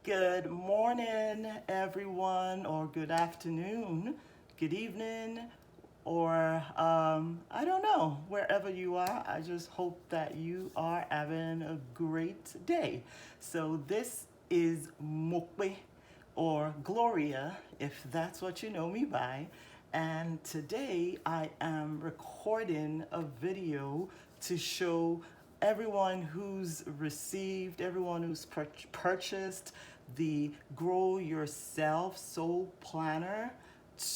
Good morning, everyone, or good afternoon, good evening, or I don't know, wherever you are. I just hope that you are having a great day. So, this is Mokwe or Gloria, if that's what you know me by. And today I am recording a video to show everyone who's received, everyone who's purchased the Grow Yourself Soul Planner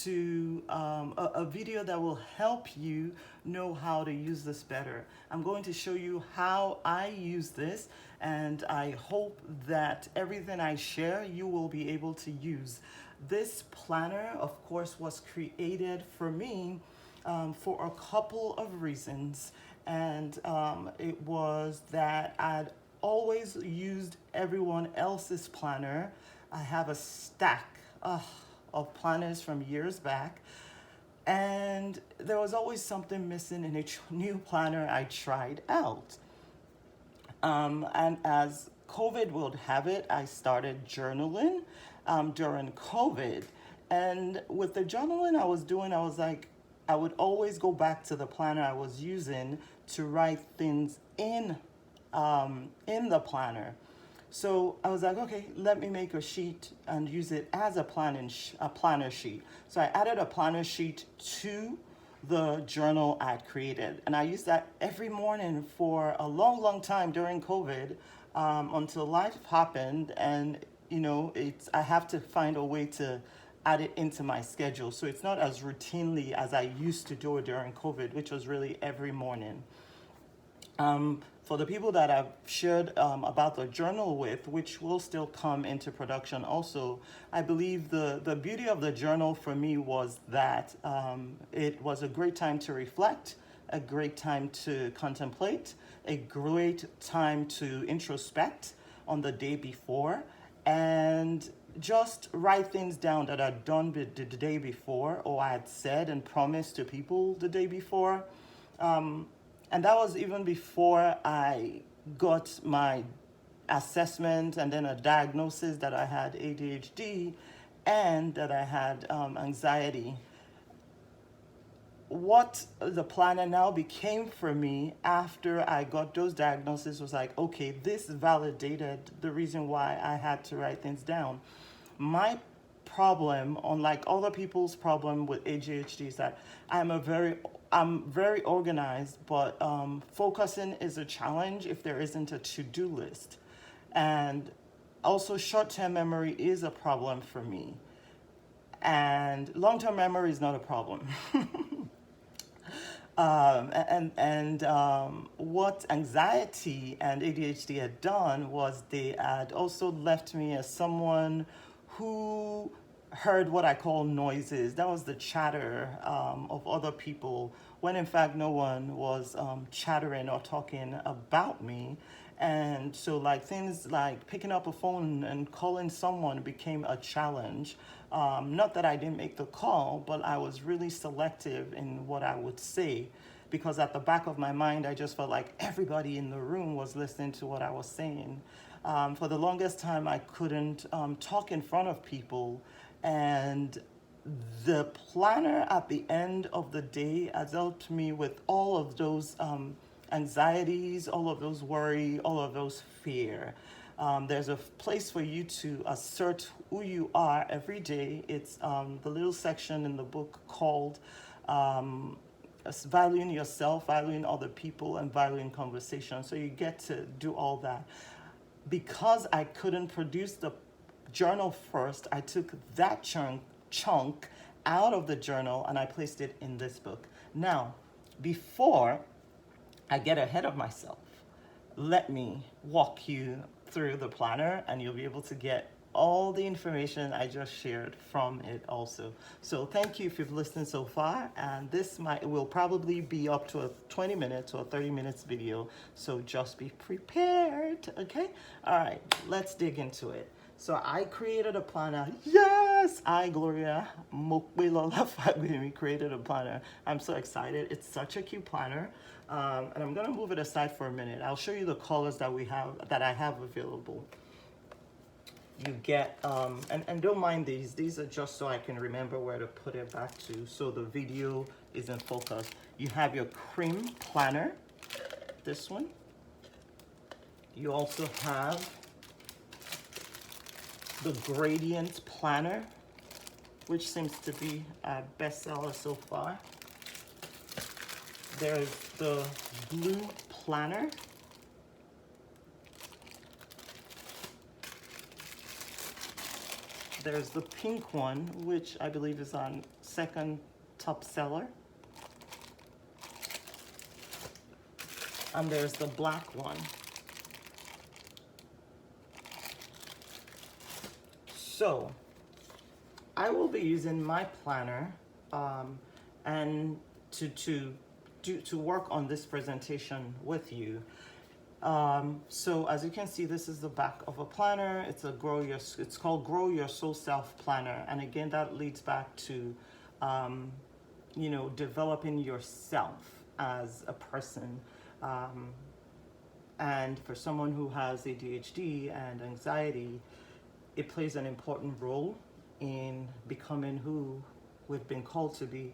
to a video that will help you know how to use this better. I'm going to show you how I use this, and I hope that everything I share you will be able to use. This planner, of course, was created for me for a couple of reasons, and it was that I'd always used everyone else's planner. I have a stack of planners from years back, and there was always something missing in each new planner I tried out. And as COVID would have it, I started journaling during COVID. And with the journaling I was doing, I was like, I would always go back to the planner I was using to write things in the planner. So I was like, okay, let me make a sheet and use it as a planner sheet. So I added a planner sheet to the journal I'd created, and I used that every morning for a long, long time during COVID, until life happened, and it's I have to find a way to add it into my schedule, so it's not as routinely as I used to do it during COVID, which was really every morning. For the people that I've shared about the journal with, which will still come into production also, I believe the beauty of the journal for me was that it was a great time to reflect, a great time to contemplate, a great time to introspect on the day before, and just write things down that I'd done the day before, or I had said and promised to people the day before. And that was even before I got my assessment and then a diagnosis that I had ADHD and that I had anxiety. What the planner now became for me after I got those diagnoses was like, okay, this validated the reason why I had to write things down. My problem, unlike other people's problem with ADHD, is that I'm very organized, but focusing is a challenge if there isn't a to-do list. And also short-term memory is a problem for me. And long-term memory is not a problem. What anxiety and ADHD had done was they had also left me as someone who heard what I call noises. That was the chatter of other people, when in fact no one was chattering or talking about me. And so, like, things like picking up a phone and calling someone became a challenge. Not that I didn't make the call, but I was really selective in what I would say, because at the back of my mind, I just felt like everybody in the room was listening to what I was saying. For the longest time, I couldn't talk in front of people. And the planner at the end of the day has helped me with all of those anxieties, all of those worry, all of those fear. There's a place for you to assert who you are every day. It's the little section in the book called Valuing Yourself, Valuing Other People, and Valuing Conversation. So you get to do all that. Because I couldn't produce the journal first, I took that chunk out of the journal and I placed it in this book. Now, before I get ahead of myself, let me walk you through the planner and you'll be able to get all the information I just shared from it also. So thank you if you've listened so far, and this will probably be up to a 20 minutes or 30 minutes video, so just be prepared, okay? All right, let's dig into it. So I created a planner. Yes, I, Gloria Mokwelola Fagbemi, created a planner. I'm so excited. It's such a cute planner. And I'm gonna move it aside for a minute. I'll show you the colors that I have available. you get, and don't mind these are just so I can remember where to put it back to, so the video is in focus. You have your cream planner, this one. You also have the gradient planner, which seems to be a bestseller so far. There's the blue planner. There's the pink one, which I believe is on second top seller. And there's the black one. So I will be using my planner and to work on this presentation with you. So as you can see, this is the back of a planner. It's called Grow Your Soul Self Planner. And again, that leads back to, you know, developing yourself as a person. And for someone who has ADHD and anxiety, it plays an important role in becoming who we've been called to be,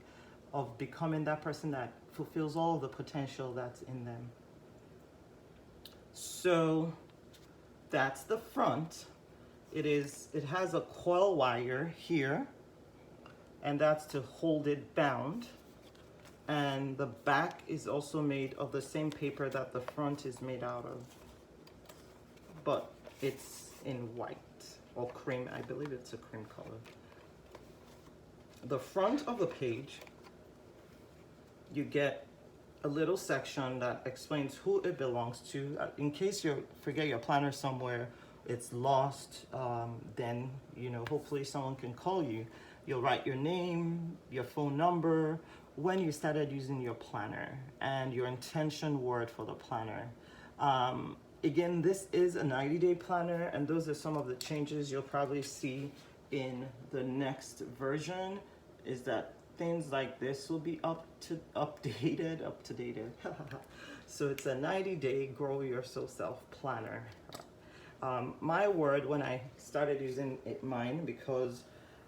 of becoming that person that fulfills all of the potential that's in them. So that's the front. It has a coil wire here, and that's to hold it bound. And the back is also made of the same paper that the front is made out of, but it's in white or cream. I believe it's a cream color. The front of the page, you get a little section that explains who it belongs to. In case you forget your planner somewhere, it's lost, then, you know, hopefully someone can call you. You'll write your name, your phone number, when you started using your planner, and your intention word for the planner. Again, this is a 90-day planner, and those are some of the changes you'll probably see in the next version, is that things like this will be up to dated. So it's a 90-day Grow Your Soul Self Planner. My word when I started using mine, because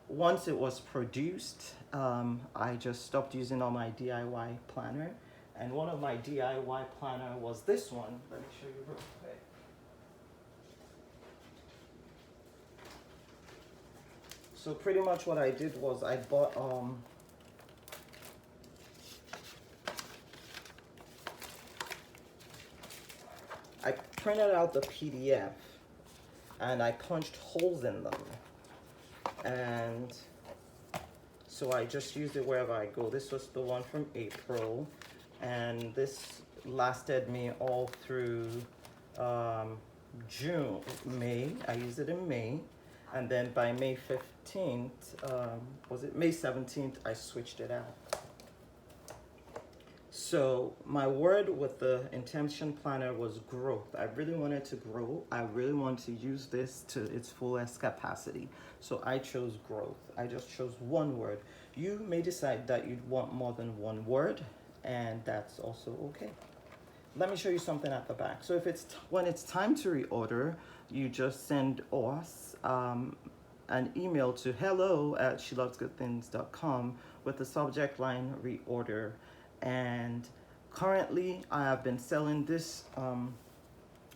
once it was produced, I just stopped using all my DIY planner. And one of my DIY planner was this one. Let me show you real quick. So pretty much what I did was I bought I printed out the PDF and I punched holes in them. And so I just used it wherever I go. This was the one from April, and this lasted me all through May. I used it in May, and then by May 15th, was it May 17th, I switched it out. So my word with the intention planner was growth. I really wanted to grow. I really wanted to use this to its fullest capacity. So I chose growth. I just chose one word. You may decide that you'd want more than one word, and that's also okay. Let me show you something at the back. So if when it's time to reorder, you just send us an email to hello@shelovesgoodthings.com with the subject line reorder. And currently I have been selling this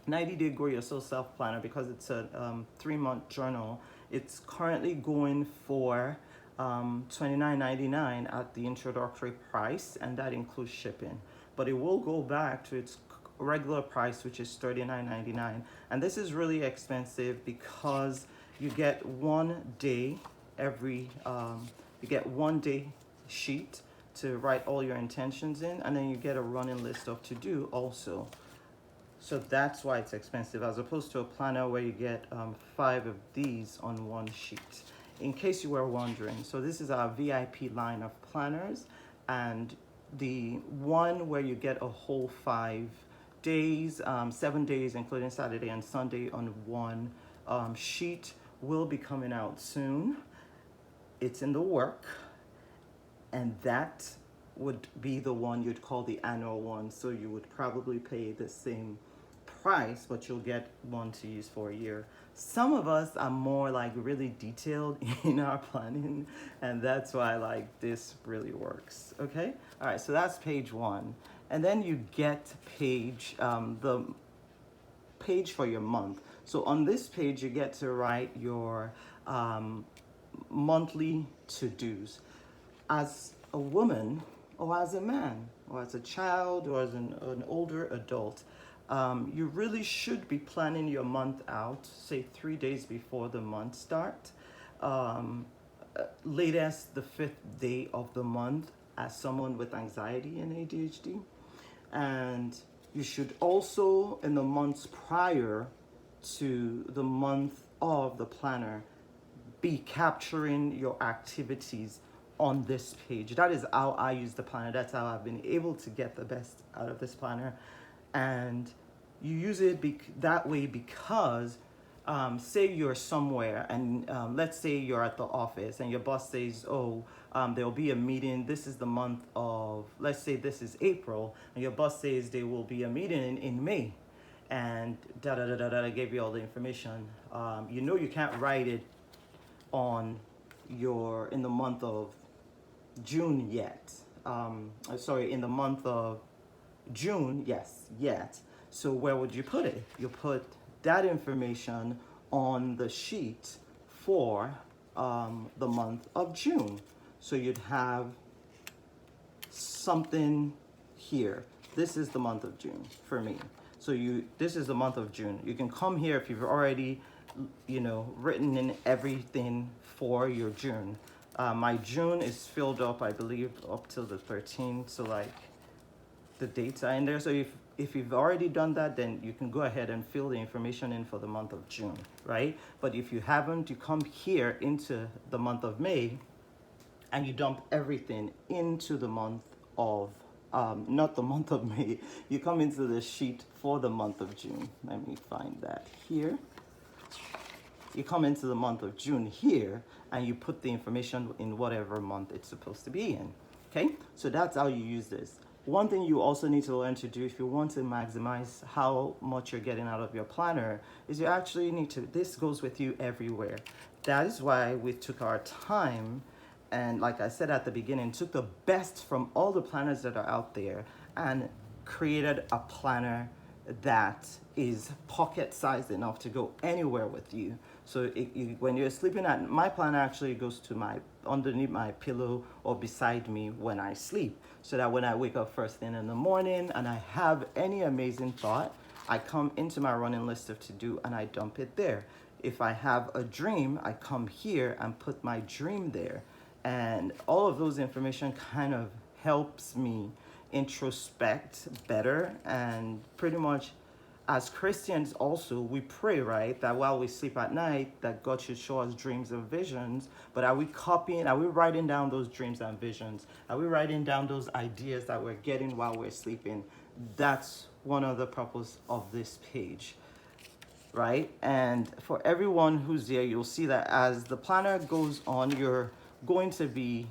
90-day Grow Your Soul Self Planner because it's a 3-month journal. It's currently going for $29.99 at the introductory price, and that includes shipping. But it will go back to its regular price, which is $39.99. And this is really expensive because you get 1 day you get 1 day sheet to write all your intentions in, and then you get a running list of to do also. So that's why it's expensive, as opposed to a planner where you get 5 of these on one sheet, in case you were wondering. So this is our VIP line of planners, and the one where you get a whole 5 days, 7 days, including Saturday and Sunday, on one sheet will be coming out soon. It's in the work. And that would be the one you'd call the annual one. So you would probably pay the same price, but you'll get one to use for a year. Some of us are more like really detailed in our planning, and that's why like this really works. Okay, all right, so that's page one. And then you get page the page for your month. So on this page you get to write your monthly to-dos. As a woman, or as a man, or as a child, or as an older adult, you really should be planning your month out, say 3 days before the month start. Latest the 5th day of the month, as someone with anxiety and ADHD. And you should also, in the months prior to the month of the planner, be capturing your activities on this page. That is how I use the planner. That's how I've been able to get the best out of this planner. And you use it that way because say you're somewhere and let's say you're at the office and your boss says, oh, there'll be a meeting. This is the month of, let's say this is April, and your boss says there will be a meeting in May, and I gave you all the information. You know you can't write it on in the month of June yet. Sorry, in the month of June, yes, yet. So where would you put it? You put that information on the sheet for the month of June. So you'd have something here. This is the month of June for me. So this is the month of June. You can come here if you've already, written in everything for your June. My June is filled up, I believe, up till the 13th. So like the dates are in there. So if you've already done that, then you can go ahead and fill the information in for the month of June, right? But if you haven't, you come here into the month of May and you dump everything into the month of, not the month of May, you come into the sheet for the month of June. Let me find that here. You come into the month of June here and you put the information in whatever month it's supposed to be in, okay? So that's how you use this. One thing you also need to learn to do if you want to maximize how much you're getting out of your planner is you actually need to, this goes with you everywhere. That is why we took our time and, like I said at the beginning, took the best from all the planners that are out there and created a planner that is pocket sized enough to go anywhere with you. So when you're sleeping at, my planner actually goes to underneath my pillow or beside me when I sleep, so that when I wake up first thing in the morning and I have any amazing thought, I come into my running list of to do and I dump it there. If I have a dream, I come here and put my dream there. And all of those information kind of helps me introspect better. And pretty much as Christians also, we pray, right, that while we sleep at night, that God should show us dreams and visions. But are we writing down those dreams and visions? Are we writing down those ideas that we're getting while we're sleeping? That's one of the purpose of this page, right? And for everyone who's there, you'll see that as the planner goes on, you're going to be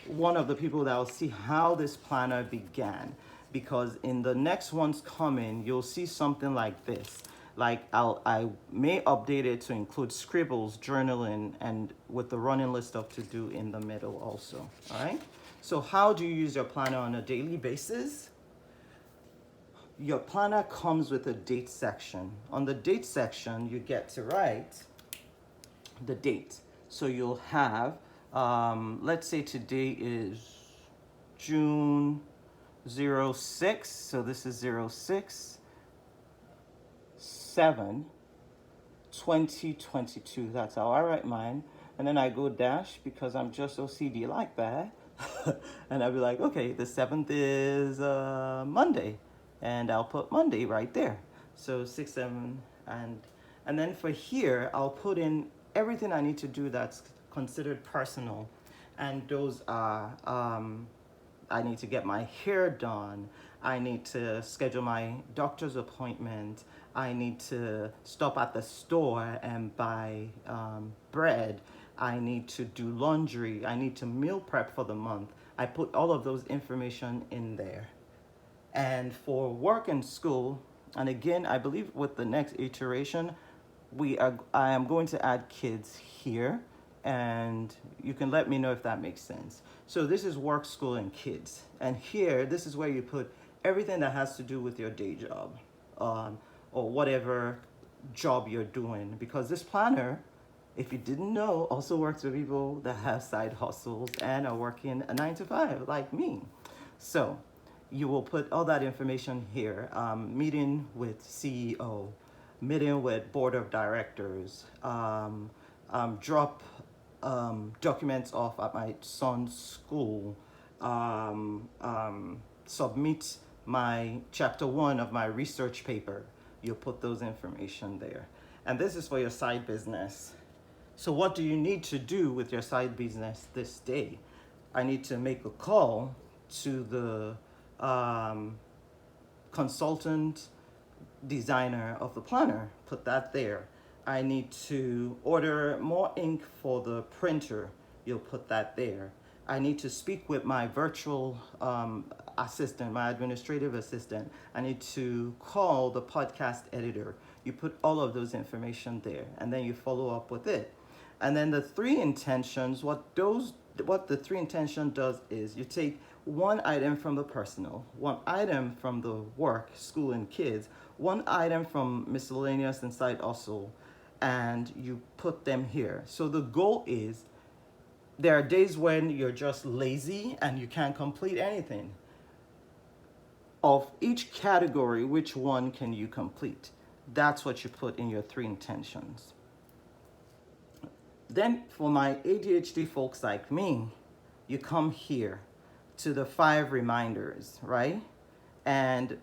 one of the people that will see how this planner began, because in the next ones coming, you'll see something like this. Like I may update it to include scribbles, journaling, and with the running list of to do in the middle also, all right? So how do you use your planner on a daily basis? Your planner comes with a date section. On the date section, you get to write the date. So you'll have, let's say today is June 06, so this is 06/7/2022. That's how I write mine. And then I go dash because I'm just OCD like that. And I'll be like, okay, the 7th is Monday, and I'll put Monday right there. So 6, 7, and then for here, I'll put in everything I need to do that's considered personal. And those are, I need to get my hair done. I need to schedule my doctor's appointment. I need to stop at the store and buy bread. I need to do laundry. I need to meal prep for the month. I put all of those information in there. And for work and school, And again, I believe with the next iteration, I am going to add kids here, and you can let me know if that makes sense. So this is work, school, and kids. And here, this is where you put everything that has to do with your day job, um, or whatever job you're doing. Because this planner, if you didn't know, also works with people that have side hustles and are working a 9 to 5 like me. So you will put all that information here. Meeting with CEO, meeting with board of directors, drop documents off at my son's school, submit my chapter 1 of my research paper. You'll put those information there. And this is for your side business. So what do you need to do with your side business this day? I need to make a call to the consultant designer of the planner, put that there. I need to order more ink for the printer, you'll put that there. I need to speak with my virtual assistant, my administrative assistant. I need to call the podcast editor. You put all of those information there, and then you follow up with it. And then the 3 intentions, what the 3 intention does is you take one item from the personal, one item from the work, school, and kids, one item from miscellaneous and side hustle, and you put them here. So the goal is, there are days when you're just lazy and you can't complete anything. Of each category, which one can you complete? That's what you put in your 3 intentions. Then for my ADHD folks like me, you come here to the 5 reminders, right? And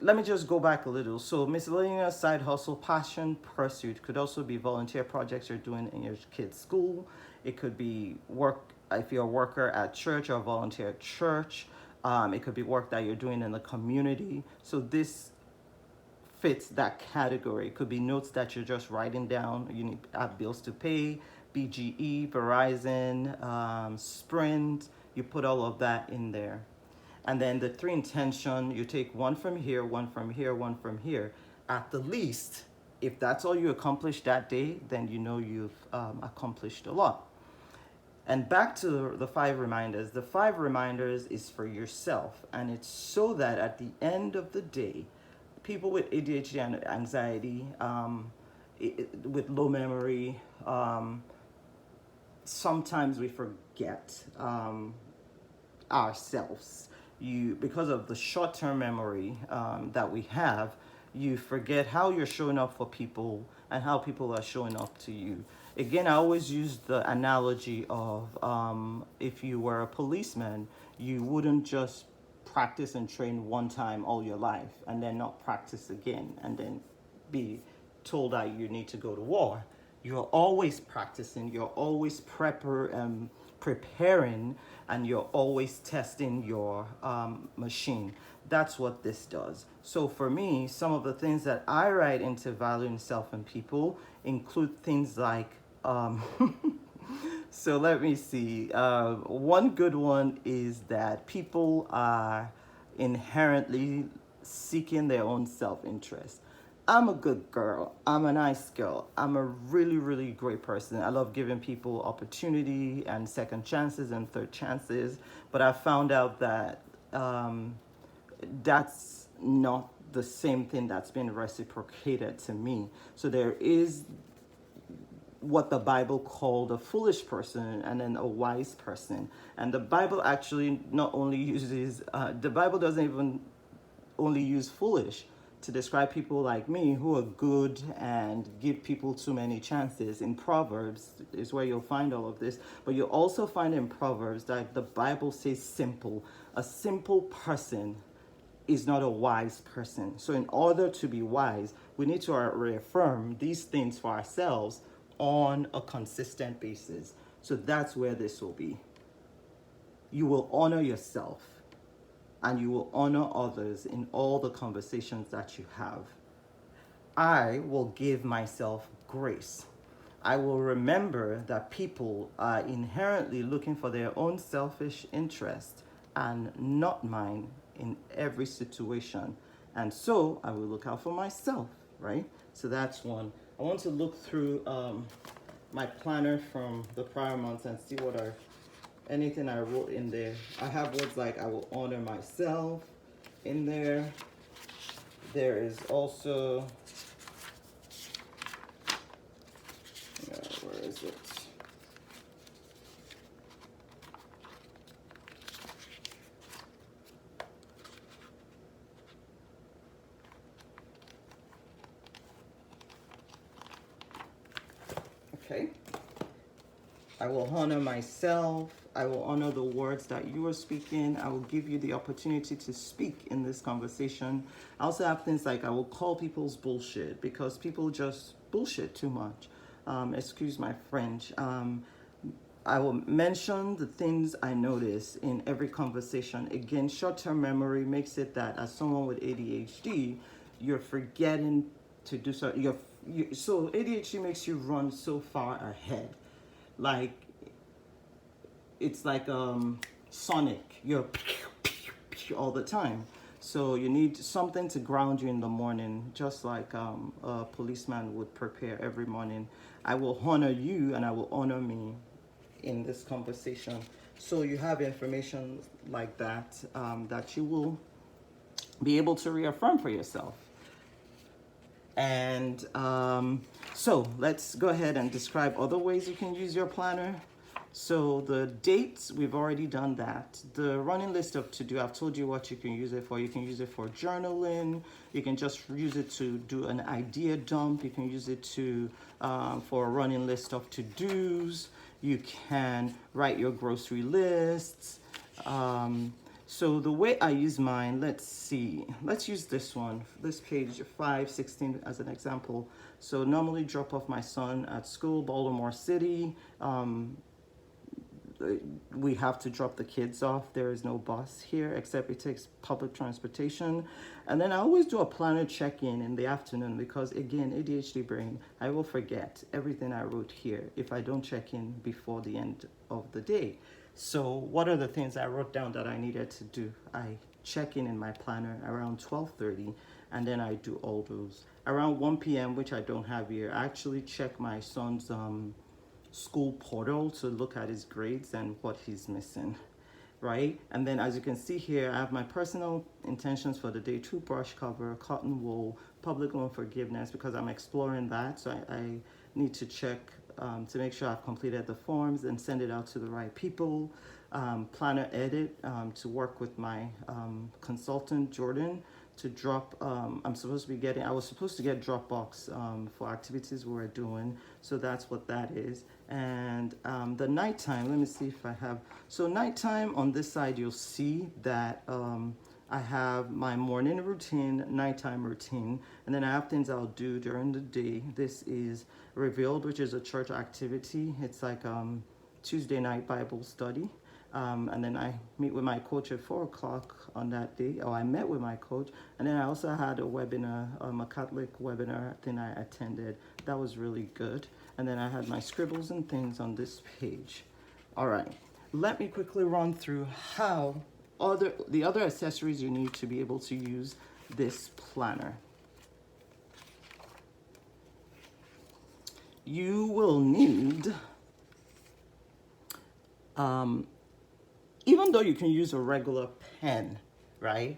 let me just go back a little. So miscellaneous, side hustle, passion, pursuit could also be volunteer projects you're doing in your kid's school. It could be work if you're a worker at church or volunteer at church. It could be work that you're doing in the community. So this fits that category. It could be notes that you're just writing down. You have bills to pay, BGE, Verizon, Sprint. You put all of that in there. And then the 3 intention, you take one from here, one from here, one from here. At the least, if that's all you accomplished that day, then you know you've accomplished a lot. And back to the 5 reminders. The 5 reminders is for yourself, and it's so that at the end of the day, people with ADHD and anxiety, with low memory, sometimes we forget ourselves. Because of the short-term memory that we have, you forget how you're showing up for people and how people are showing up to you. Again, I always use the analogy of if you were a policeman, you wouldn't just practice and train one time all your life and then not practice again and then be told that you need to go to war. You're always practicing, you're always preparing, and you're always testing your machine. That's what this does. So for me, some of the things that I write into valuing self and people include things like, so let me see. One good one is that people are inherently seeking their own self-interest. I'm a good girl. I'm a nice girl. I'm a really, really great person. I love giving people opportunity and second chances and third chances. But I found out that that's not the same thing that's been reciprocated to me. So there is what the Bible called a foolish person and then a wise person. And the Bible actually not only uses, the Bible doesn't even only use foolish to describe people like me who are good and give people too many chances. In Proverbs is where you'll find all of this, but you'll also find in Proverbs that the Bible says simple. A simple person is not a wise person. So in order to be wise, we need to reaffirm these things for ourselves on a consistent basis. So that's where this will be. You will honor yourself and you will honor others in all the conversations that you have. I will give myself grace. I will remember that people are inherently looking for their own selfish interest and not mine in every situation. And so I will look out for myself, right? So that's one. I want to look through my planner from the prior months and see what are anything I wrote in there. I have words like I will honor myself in there. There is also, where is it? Okay. I will honor myself. I will honor the words that you are speaking. I will give you the opportunity to speak in this conversation. I also have things like I will call people's bullshit because people just bullshit too much. Excuse my French. I will mention the things I notice in every conversation. Again, short-term memory makes it that as someone with ADHD, you're forgetting to do so. So ADHD makes you run so far ahead. Like, it's like Sonic. You're all the time. So you need something to ground you in the morning, just like a policeman would prepare every morning. I will honor you and I will honor me in this conversation. So you have information like that that you will be able to reaffirm for yourself. And so let's go ahead and describe other ways you can use your planner. So the dates, we've already done that. The running list of to-do, I've told you what you can use it for. You can use it for journaling. You can just use it to do an idea dump. You can use it to for a running list of to-dos. You can write your grocery lists. So the way I use mine, let's see. Let's use this one, this page 516 as an example. So normally drop off my son at school, Baltimore City. We have to drop the kids off. There is no bus here, except it takes public transportation. And then I always do a planner check-in in the afternoon because, again, ADHD brain, I will forget everything I wrote here if I don't check in before the end of the day. So what are the things I wrote down that I needed to do? I check in my planner around 12:30, and then I do all those. Around 1 p.m., which I don't have here, I actually check my son's school portal to look at his grades and what he's missing, right? And then as you can see here, I have my personal intentions for the day: toothbrush cover, cotton wool, public loan forgiveness, because I'm exploring that. So I need to check to make sure I've completed the forms and send it out to the right people. Planner edit to work with my consultant, Jordan, to drop, I was supposed to get Dropbox for activities we were doing. So that's what that is. And the nighttime, let me see if I have, so nighttime on this side, you'll see that I have my morning routine, nighttime routine, and then I have things I'll do during the day. This is Revealed, which is a church activity. It's like Tuesday night Bible study. And then I meet with my coach at 4 o'clock on that day, or I met with my coach. And then I also had a webinar, a Catholic webinar thing I attended. That was really good. And then I had my scribbles and things on this page. All right, let me quickly run through how the other accessories you need to be able to use this planner. You will need, even though you can use a regular pen, right,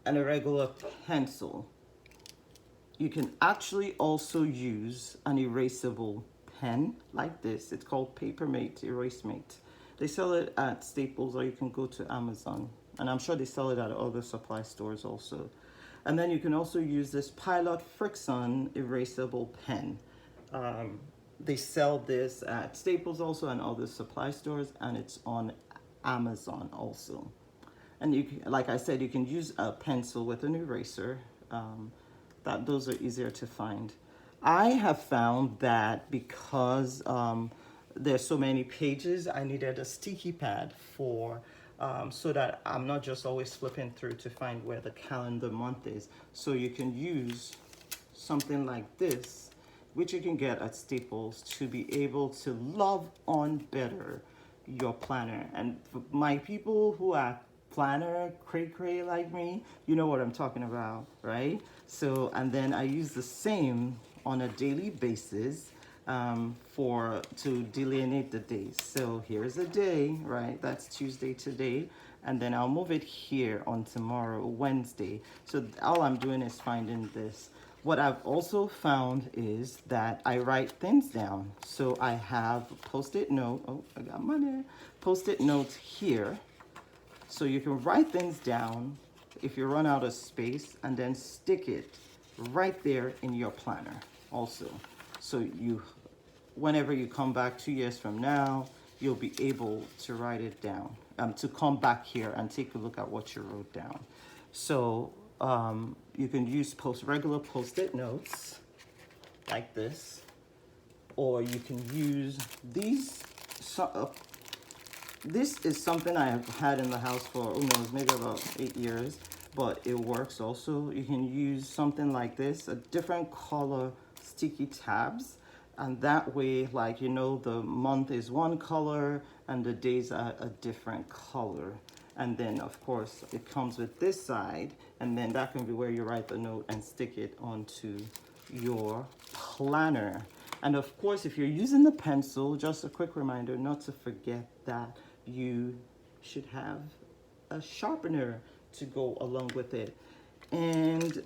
and a regular pencil, you can actually also use an erasable pen like this. It's called Papermate Erasemate. They sell it at Staples, or you can go to Amazon. And I'm sure they sell it at other supply stores also. And then you can also use this Pilot Frixion erasable pen. They sell this at Staples also and other supply stores, and it's on Amazon also. And you can, like I said, you can use a pencil with an eraser. Those are easier to find. I have found that because there's so many pages, I needed a sticky pad for so that I'm not just always flipping through to find where the calendar month is. So you can use something like this, which you can get at Staples, to be able to love on better your planner. And for my people who are planner cray like me, you know what I'm talking about, right? So, and then I use the same on a daily basis to delineate the days. So here's a day, right? That's Tuesday today. And then I'll move it here on tomorrow, Wednesday. So all I'm doing is finding this. What I've also found is that I write things down. So I have post-it note. Oh, I got money. Post-it notes here. So you can write things down if you run out of space, and then stick it right there in your planner also. So whenever you come back 2 years from now, you'll be able to write it down, to come back here and take a look at what you wrote down. So you can use regular post-it notes like this, or you can use these. This is something I have had in the house for, who knows, maybe about 8 years, but it works also. You can use something like this, a different color sticky tabs, and that way, like, the month is one color and the days are a different color. And then, of course, it comes with this side, and then that can be where you write the note and stick it onto your planner. And of course, if you're using the pencil, just a quick reminder not to forget that you should have a sharpener to go along with it. And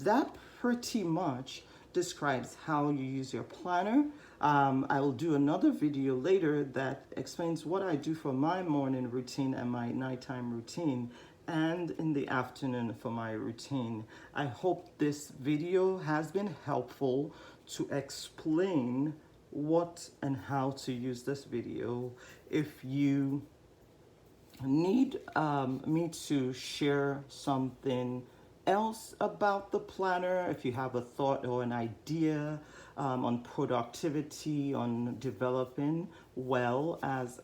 that pretty much describes how you use your planner. I will do another video later that explains what I do for my morning routine and my nighttime routine, and in the afternoon for my routine. I hope this video has been helpful to explain what and how to use this video. If you need me to share something else about the planner, if you have a thought or an idea on productivity, on developing well as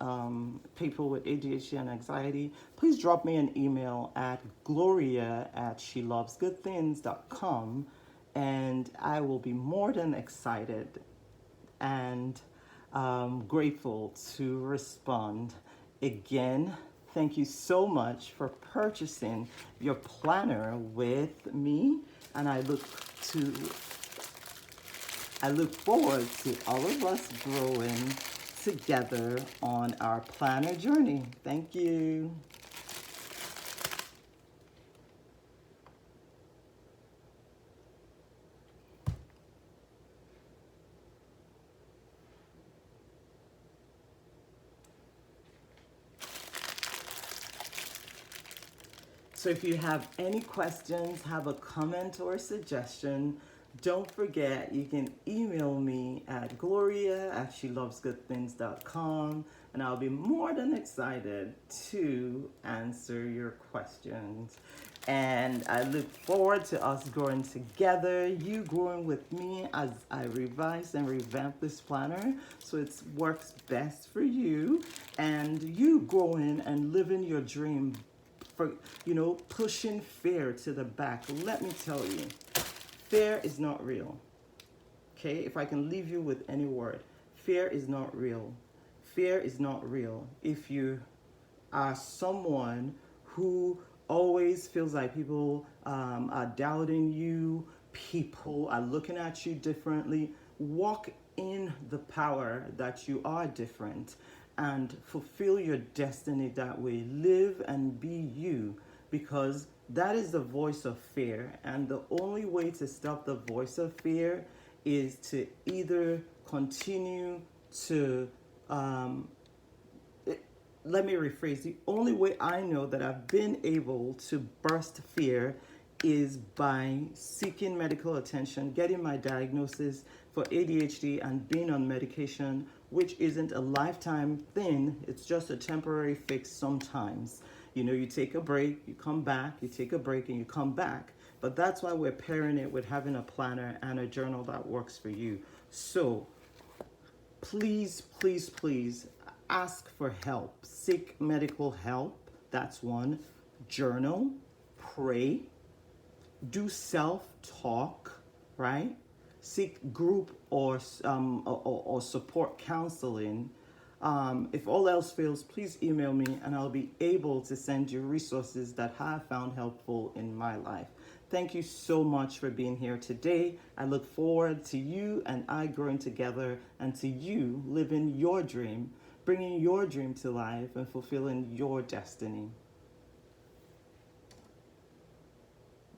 people with ADHD and anxiety, please drop me an email at gloria@shelovesgoodthings.com, and I will be more than excited and grateful to respond. Again, thank you so much for purchasing your planner with me, and I look forward to all of us growing together on our planner journey. Thank you. So if you have any questions, have a comment or a suggestion, don't forget you can email me at gloria@shelovesgoodthings.com, and I'll be more than excited to answer your questions. And I look forward to us growing together, you growing with me as I revise and revamp this planner so it works best for you, and you growing and living your dream, for pushing fear to the back. Let me tell you, fear is not real. Okay, if I can leave you with any word, fear is not real. Fear is not real. If you are someone who always feels like people are doubting you, people are looking at you differently, walk in the power that you are different and fulfill your destiny that way. Live and be you, because that is the voice of fear. And the only way to stop the voice of fear is to either continue to, let me rephrase, the only way I know that I've been able to burst fear is by seeking medical attention, getting my diagnosis for ADHD and being on medication, which isn't a lifetime thing. It's just a temporary fix sometimes. You take a break, you come back, you take a break and you come back. But that's why we're pairing it with having a planner and a journal that works for you. So please, please, please ask for help. Seek medical help. That's one. Journal, pray, do self-talk, right? Seek group or support counseling. If all else fails, please email me and I'll be able to send you resources that I have found helpful in my life. Thank you so much for being here today. I look forward to you and I growing together and to you living your dream, bringing your dream to life and fulfilling your destiny.